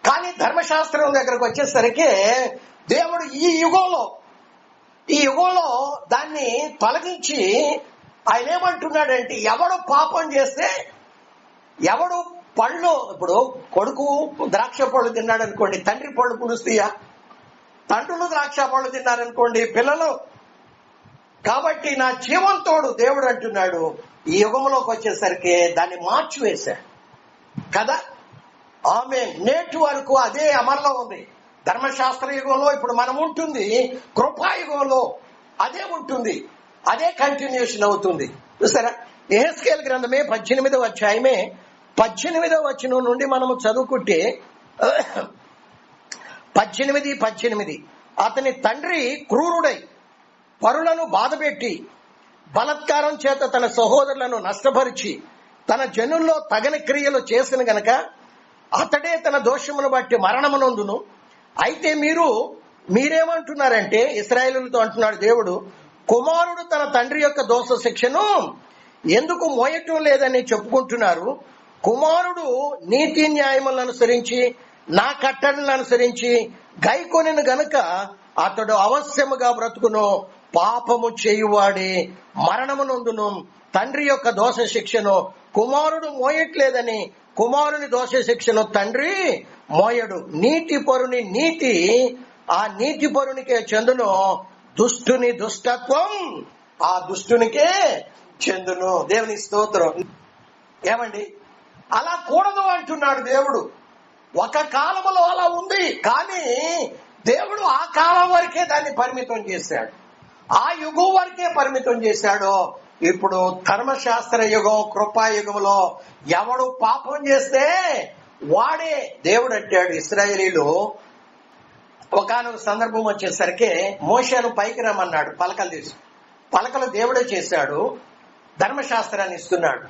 Speaker 1: కానీ ధర్మశాస్త్రం దగ్గరకు వచ్చేసరికి దేవుడు ఈ యుగంలో దాన్ని తొలగించి ఆయన ఏమంటున్నాడంటే, ఎవడు పాపం చేస్తే, ఎవడు పళ్ళు, ఇప్పుడు కొడుకు ద్రాక్ష పళ్ళు తిన్నాడు అనుకోండి, తండ్రి పళ్ళు పులుస్తాయా? తండ్రులు ద్రాక్ష పళ్ళు తిన్నారనుకోండి, పిల్లలు. కాబట్టి నా జీవంతోడు దేవుడు అంటున్నాడు, ఈ యుగంలోకి వచ్చేసరికి దాన్ని మార్చివేశాడు కదా. ఆమె నేటి వరకు అదే అమల్లో ఉంది. ధర్మశాస్త్ర యుగంలో ఇప్పుడు మనం ఉంటుంది, కృపాయుగంలో అదే ఉంటుంది, అదే కంటిన్యూషన్ అవుతుంది. చూసారా, యెహెజ్కేలు గ్రంథమే 18వ అధ్యాయమే 18వ వచనం నుండి మనము చదువుకుంటే 18 అతని తండ్రి క్రూరుడై పరులను బాధపెట్టి బలత్కారం చేత తన సహోదరులను నష్టపరిచి తన జనుల్లో తగని క్రియలు చేసిన గనక అతడే తన దోషమును బట్టి మరణమునందును. అయితే మీరేమంటున్నారంటే, ఇశ్రాయేలులతో అంటున్నాడు దేవుడు, కుమారుడు తన తండ్రి యొక్క దోష శిక్షను ఎందుకు మోయటం లేదని చెప్పుకుంటున్నారు. కుమారుడు నీతి న్యాయములను అనుసరించి నా కట్టడలను అనుసరించి గైకొనిన గనుక అతడు అవశ్యముగా బ్రతుకును. పాపము చేయువాడే మరణమునందును. తండ్రి యొక్క దోష శిక్షను కుమారుడు మోయట్లేదని కుమారుని దోష శిక్షను తండ్రి మోయడు. నీతి పరుని నీతి ఆ నీతి పరునికే చెందును, దుష్టుని దుష్టత్వం ఆ దుష్టునికే చెందును. దేవుని స్తోత్రం. ఏమండి, అలా కూడదు అంటున్నాడు దేవుడు. ఒక కాలంలో అలా ఉంది, కానీ దేవుడు ఆ కాలం వరకే దాన్ని పరిమితం చేశాడు. ఆ యుగం వరకే పరిమితం చేశాడు. ఇప్పుడు ధర్మశాస్త్ర యుగం, కృపాయుగంలో ఎవడు పాపం చేస్తే వాడే దేవుడు అంటాడు. ఇశ్రాయేలీలు ఒకానొక సందర్భం వచ్చేసరికి మోషేను పైకి రమ్మన్నాడు పలకలు తీసి. పలకలు దేవుడే చేశాడు, ధర్మశాస్త్రాన్ని ఇస్తున్నాడు.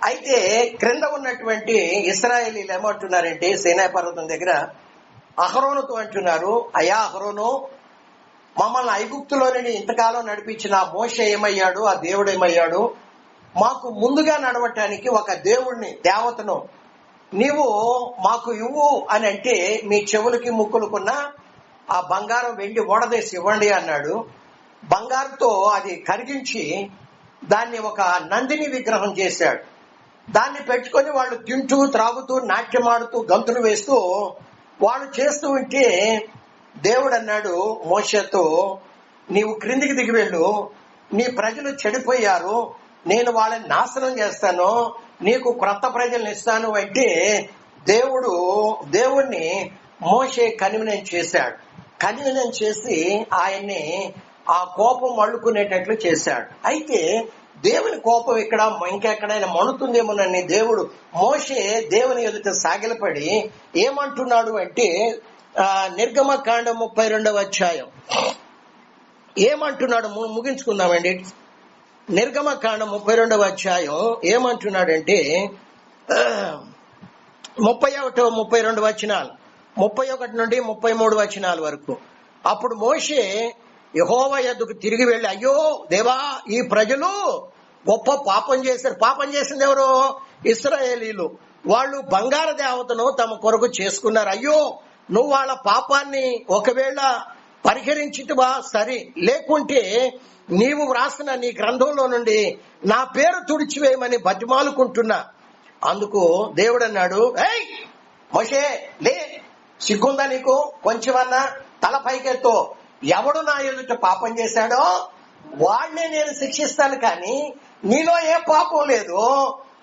Speaker 1: అయితే క్రింద ఉన్నటువంటి ఇశ్రాయేలీలు ఏమంటున్నారంటే సీనాయి పర్వతం దగ్గర అహరోనుతో అంటున్నారు, అయ్యా అహరోను, మమ్మల్ని ఐగుప్తులో నుండి ఇంతకాలం నడిపించిన మోషే ఏమయ్యాడు, ఆ దేవుడు ఏమయ్యాడు? మాకు ముందుగా నడవటానికి ఒక దేవుణ్ణి, దేవతను నీవు మాకు ఇవ్వు అని అంటే మీ చెవులకి ముక్కులకున్న ఆ బంగారం వెండి ఓడదేసి ఇవ్వండి అన్నాడు. బంగారుతో అది కరిగించి దాన్ని ఒక నందిని విగ్రహం చేశాడు. దాన్ని పెట్టుకొని వాళ్ళు తింటూ త్రాగుతూ నాట్యమాడుతూ గంతులు వేస్తూ వాళ్ళు చేస్తూ ఉంటే దేవుడు అన్నాడు మోషేతో, నీవు క్రిందికి దిగి వెళ్ళు, నీ ప్రజలు చెడిపోయారు, నేను వాళ్ళని నాశనం చేస్తాను, నీకు క్రొత్త ప్రజల్ని ఇస్తాను అంటే దేవుణ్ణి మోషే కన్వినెన్స్ చేశాడు. కన్వినెన్స్ చేసి ఆయన్ని ఆ కోపం మళ్ళుకునేటట్లు చేశాడు. అయితే దేవుని కోపం ఇక్కడ ఇంకెక్కడైనా మణుతుందేమోనని దేవుడు మోషే దేవుని ఎదుట సాగిలపడి ఏమంటున్నాడు అంటే నిర్గమకాండం 32వ అధ్యాయం ఏమంటున్నాడు, ముగించుకుందామండి. నిర్గమకాండం 32వ అధ్యాయం ఏమంటున్నాడంటే 31, 32 వచనాలు, 31 నుండి 33 వచనాల వరకు. అప్పుడు మోషే యెహోవా యొద్దకు తిరిగి వెళ్ళి, అయ్యో దేవా, ఈ ప్రజలు గొప్ప పాపం చేశారు. పాపం చేసింది ఎవరు? ఇశ్రాయేలీలు. వాళ్ళు బంగారు దేవతను తమ కొరకు చేసుకున్నారు. అయ్యో, నువ్వు వాళ్ళ పాపాన్ని ఒకవేళ పరిహరించితివా సరి, లేకుంటే నీవు వ్రాసిన నీ గ్రంథంలో నుండి నా పేరు తుడిచివేయమని బతిమాలుకుంటున్నా. అందుకు దేవుడు అన్నాడు, ఏయ్ మోషే, లే, సిగ్గుందా నీకు? కొంచెమన్నా తల పైకెత్తో. ఎవడు నా ఎదుట పాపం చేశాడో వాడినే నేను శిక్షిస్తాను, కానీ నీలో ఏ పాపం లేదు.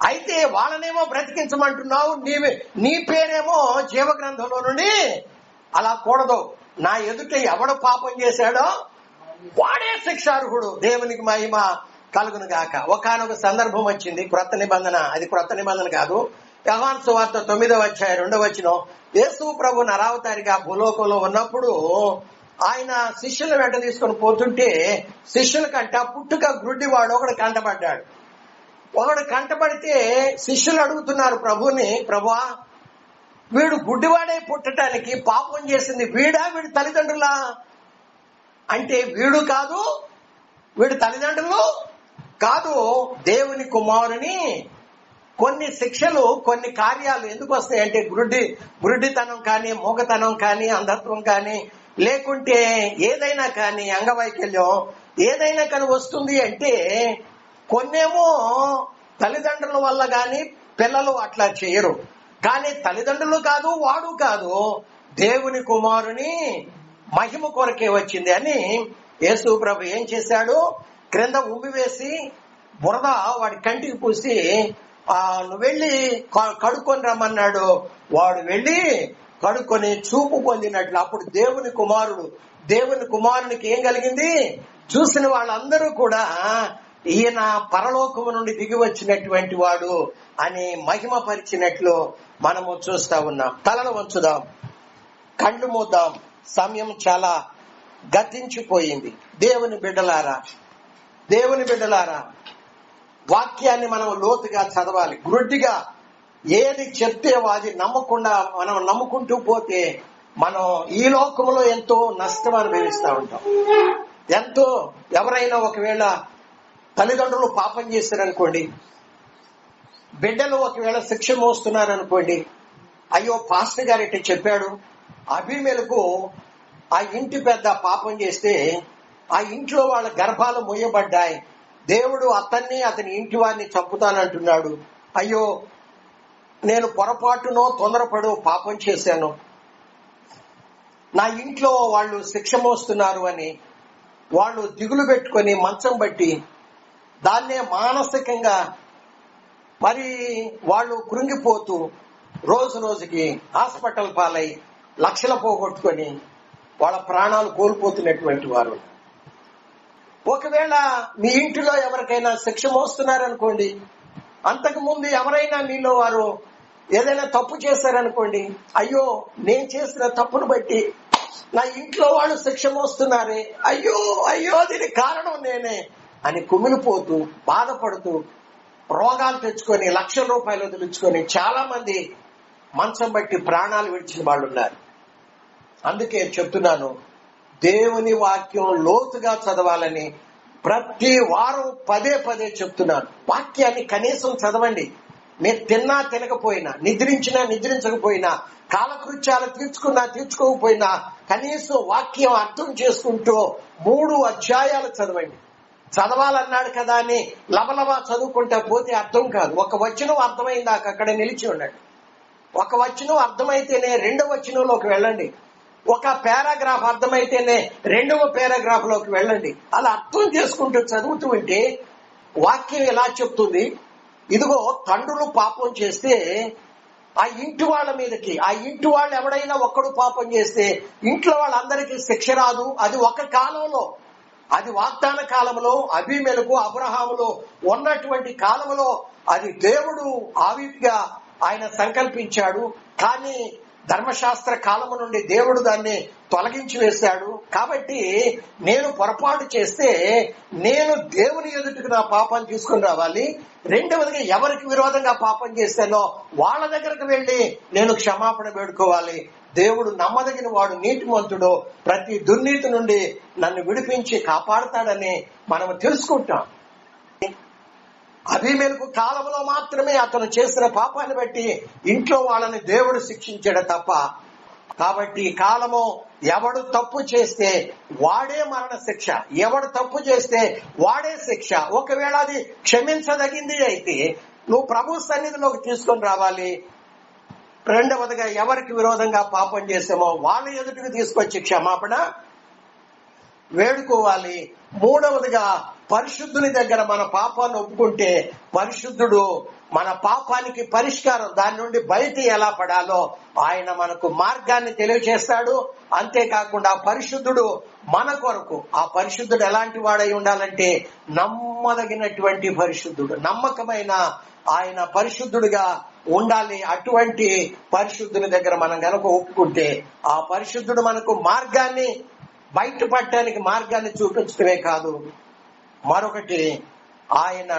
Speaker 1: అయితే వాళ్ళనేమో బ్రతికించమంటున్నావు, నీ పేరేమో జీవ గ్రంథంలో నుండి అలా కూడదు. నా ఎదుట ఎవడు పాపం చేశాడో వాడే శిక్షార్హుడు. దేవునికి మహిమ కలుగును గాక. ఒకానొక సందర్భం వచ్చింది, క్రొత్త నిబంధన, అది క్రొత్త నిబంధన కాదు, యోహాను సువార్త 9వ అధ్యాయం 2వ వచనం. యేసు ప్రభు నరావతారిగా భూలోకంలో ఉన్నప్పుడు ఆయన శిష్యుల వెంట తీసుకొని పోతుంటే శిష్యుల కంట పుట్టుక గుడ్డి వాడు ఒకడు కంటపడ్డాడు. ఒకడు కంటపడితే శిష్యులు అడుగుతున్నారు ప్రభుని, ప్రభువా, వీడు గుడ్డివాడై పుట్టడానికి పాపం చేసింది వీడా, వీడి తల్లిదండ్రులా? అంటే వీడు కాదు, వీడి తల్లిదండ్రులు కాదు, దేవుని కుమారుని. కొన్ని శిక్షలు, కొన్ని కార్యాలు ఎందుకు వస్తాయంటే గురుడితనం కానీ, మూగతనం కానీ, అంధత్వం కానీ, లేకుంటే ఏదైనా కానీ, అంగవైకల్యం ఏదైనా కానీ వస్తుంది అంటే కొన్నేమో తల్లిదండ్రుల వల్ల కానీ పిల్లలు అట్లా చేయరు. కానీ తల్లిదండ్రులు కాదు, వాడు కాదు, దేవుని కుమారుని మహిమ కొరకే వచ్చింది అని యేసు ప్రభు ఏం చేశాడు, క్రింద ఉమ్మి వేసి బురద వాడి కంటికి పూసి నువ్వు వెళ్ళి కడుక్కొని రమ్మన్నాడు. వాడు వెళ్ళి కడుక్కొని చూపు పొందినట్లు. అప్పుడు దేవుని కుమారునికి ఏం కలిగింది? చూసిన వాళ్ళందరూ కూడా ఈయన పరలోకము నుండి దిగి వచ్చినటువంటి వాడు అని మహిమపరిచినట్లు మనము చూస్తా ఉన్నాం. తలను వంచుదాం, కళ్ళు మూద్దాం. సమయం చాలా గతించిపోయింది. దేవుని బిడ్డలారా, వాక్యాన్ని మనం లోతుగా చదవాలి. గుడ్డిగా ఏది చెప్తే అది నమ్మకుండా మనం నమ్ముకుంటూ పోతే మనం ఈ లోకంలో ఎంతో నష్టం అనుభవిస్తూ ఉంటాం. ఎవరైనా ఒకవేళ తల్లిదండ్రులు పాపం చేశారనుకోండి, బిడ్డలు ఒకవేళ శిక్ష మోస్తున్నారనుకోండి, అయ్యో పాస్టర్ గారు ఇట్లా చెప్పాడు, అభిమేలకు ఆ ఇంటి పెద్ద పాపం చేస్తే ఆ ఇంట్లో వాళ్ళ గర్భాలు మొయ్యబడ్డాయి, దేవుడు అతని ఇంటి వారిని చంపుతానంటున్నాడు, అయ్యో నేను పొరపాటునో తొందరపడో పాపం చేశాను, నా ఇంట్లో వాళ్ళు శిక్ష మోస్తున్నారు అని వాళ్ళు దిగులు పెట్టుకొని మంచం బట్టి దాన్నే మానసికంగా మరి వాళ్ళు కృంగిపోతూ రోజు రోజుకి హాస్పిటల్ పాలై లక్షలు పోగొట్టుకొని వాళ్ళ ప్రాణాలు కోల్పోతున్నటువంటి వారు. ఒకవేళ మీ ఇంటిలో ఎవరికైనా శిక్ష మోస్తున్నారనుకోండి, అంతకు ముందు ఎవరైనా మీలో వారు ఏదైనా తప్పు చేశారనుకోండి, అయ్యో నేను చేసిన తప్పును బట్టి నా ఇంట్లో వాళ్ళు శిక్ష మోస్తున్నారే, అయ్యో అయ్యో దీనికి కారణం నేనే అని కుమిలిపోతూ బాధపడుతూ రోగాలు తెచ్చుకొని లక్షల రూపాయలు వదిలించుకొని చాలా మంది మంచం బట్టి ప్రాణాలు విడిచిన వాళ్ళు ఉన్నారు. అందుకే చెప్తున్నాను, దేవుని వాక్యం లోతుగా చదవాలని ప్రతి వారం పదే పదే చెప్తున్నాను. వాక్యాన్ని కనీసం చదవండి. మీరు తిన్నా తినకపోయినా, నిద్రించినా నిద్రించకపోయినా, కాలకృత్యాలు తీర్చుకోకపోయినా కనీసం వాక్యం అర్థం చేసుకుంటూ 3 అధ్యాయాలు చదవండి. చదవాలన్నాడు కదా అని లబలబా చదువుకుంటా పోతే అర్థం కాదు. ఒక వచనం అర్థమైందాక అక్కడ నిలిచి ఉండండి. ఒక వచనం అర్థమైతేనే 2వ వచనంలోకి వెళ్ళండి. ఒక పారాగ్రాఫ్ అర్థమైతేనే 2వ పారాగ్రాఫ్ లోకి వెళ్ళండి. అలా అర్థం చేసుకుంటూ చదువుతూ ఉంటే వాక్యం ఎలా చెప్తుంది, ఇదిగో తండ్రులు పాపం చేస్తే ఆ ఇంటి వాళ్ళ మీదకి, ఆ ఇంటి వాళ్ళు ఎవడైనా ఒక్కడు పాపం చేస్తే ఇంట్లో వాళ్ళందరికీ శిక్ష రాదు. అది ఒక కాలంలో, అది వాగ్దాన కాలంలో, అబీమెలెకు అబ్రహాములో ఉన్నటువంటి కాలంలో అది దేవుడు ఆవిగా ఆయన సంకల్పించాడు. కానీ ధర్మశాస్త్ర కాలము నుండి దేవుడు దాన్ని తొలగించి వేశాడు. కాబట్టి నేను పొరపాటు చేస్తే నేను దేవుని ఎదుటికి నా పాపాన్ని తీసుకుని రావాలి. 2వదిగా ఎవరికి విరోధంగా పాపం చేశానో వాళ్ళ దగ్గరకు వెళ్లి నేను క్షమాపణ వేడుకోవాలి. దేవుడు నమ్మదగిన వాడు, నీతిమంతుడు, ప్రతి దుర్నీతి నుండి నన్ను విడిపించి కాపాడుతాడని మనం తెలుసుకుంటాం. అబీమెలెకు కాలంలో మాత్రమే అతను చేసిన పాపాన్ని బట్టి ఇంట్లో వాళ్ళని దేవుడు శిక్షించాడు తప్ప. కాబట్టి ఈ కాలము ఎవడు తప్పు చేస్తే వాడే మరణ శిక్ష, ఎవడు తప్పు చేస్తే వాడే శిక్ష. ఒకవేళ అది క్షమించదగింది అయితే నువ్వు ప్రభు సన్నిధిలోకి తీసుకొని రావాలి. 2వదిగా ఎవరికి విరోధంగా పాపం చేసామో వాళ్ళ ఎదుటికి తీసుకొచ్చి క్షమాపణ వేడుకోవాలి. 3వదిగా పరిశుద్ధుని దగ్గర మన పాపాన్ని ఒప్పుకుంటే పరిశుద్ధుడు మన పాపానికి పరిష్కారం, దాని నుండి బయట ఎలా పడాలో ఆయన మనకు మార్గాన్ని తెలియజేస్తాడు. అంతేకాకుండా పరిశుద్ధుడు మన కొరకు, ఆ పరిశుద్ధుడు ఎలాంటి వాడై ఉండాలంటే నమ్మదగినటువంటి పరిశుద్ధుడు, నమ్మకమైన ఆయన పరిశుద్ధుడిగా ఉండాలి. అటువంటి పరిశుద్ధుని దగ్గర మనం గనక ఒప్పుకుంటే ఆ పరిశుద్ధుడు మనకు మార్గాన్ని, బయటపడటానికి మార్గాన్ని చూపించడమే కాదు, మరొకటి ఆయన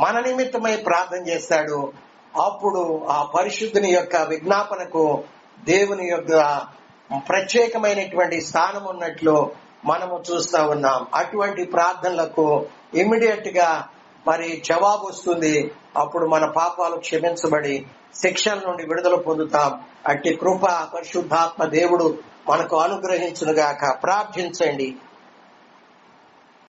Speaker 1: మన నిమిత్తమై ప్రార్థన చేస్తాడు. అప్పుడు ఆ పరిశుద్ధుని యొక్క విజ్ఞాపనకు దేవుని యొక్క ప్రత్యేకమైనటువంటి స్థానం ఉన్నట్లు మనము చూస్తా ఉన్నాం. అటువంటి ప్రార్థనలకు ఇమ్మీడియట్ గా మరి జవాబు వస్తుంది. అప్పుడు మన పాపాలు క్షమించబడి శిక్షల నుండి విడుదల పొందుతాం. అట్టి కృప పరిశుద్ధాత్మ దేవుడు మనకు అనుగ్రహించునుగాక. ప్రార్థించండి.